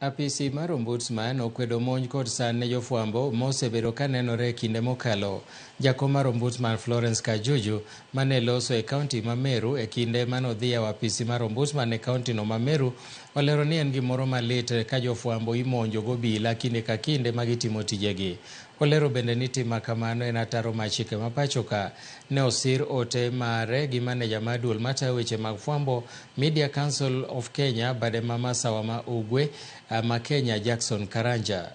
Apisi mar Ombudsman okwedo monj kod sand ne jofwambo mosebedo ka nenore e kinde mokalo. Jakom mar Ombudsman Florence Kajuju mane loso e kaunti ma Meru e kinde manodhi e apisi mar Ombudsman e kaunti no ma Meru olero ni en gimoro malit ka jofwambo imonjo gobila kinde ka kinde ma gitimo tijegi. Olero bende ni tim kamano en ataro mar chike ma pacho ka. Ne osir ote mare gi maneja mar duol matayo weche mag fwambo Media Council of Kenya bade ma Masawa ma Ugwe ma Kenya Jackson Karanja.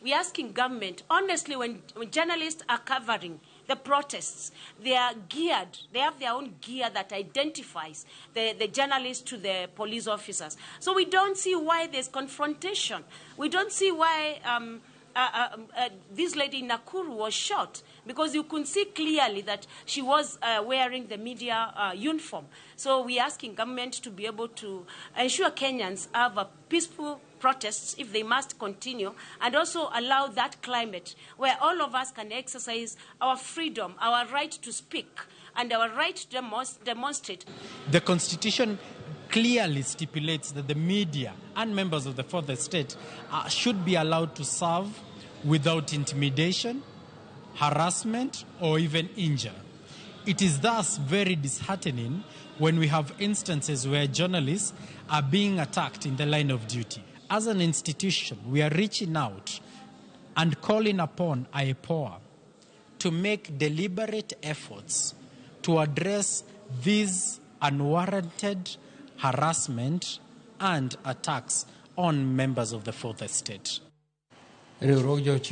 We're asking government, honestly, when journalists are covering the protests, they are geared, they have their own gear that identifies the journalists to the police officers. So we don't see why there's confrontation. We don't see why this lady in Nakuru was shot, because you could see clearly that she was wearing the media uniform. So we're asking government to be able to ensure Kenyans have a peaceful protests if they must continue, and also allow that climate where all of us can exercise our freedom, our right to speak, and our right to demonstrate. The Constitution clearly stipulates that the media and members of the fourth estate should be allowed to serve without intimidation, harassment, or even injury. It is thus very disheartening when we have instances where journalists are being attacked in the line of duty. As an institution, we are reaching out and calling upon IPOA to make deliberate efforts to address these unwarranted harassment and attacks on members of the fourth estate.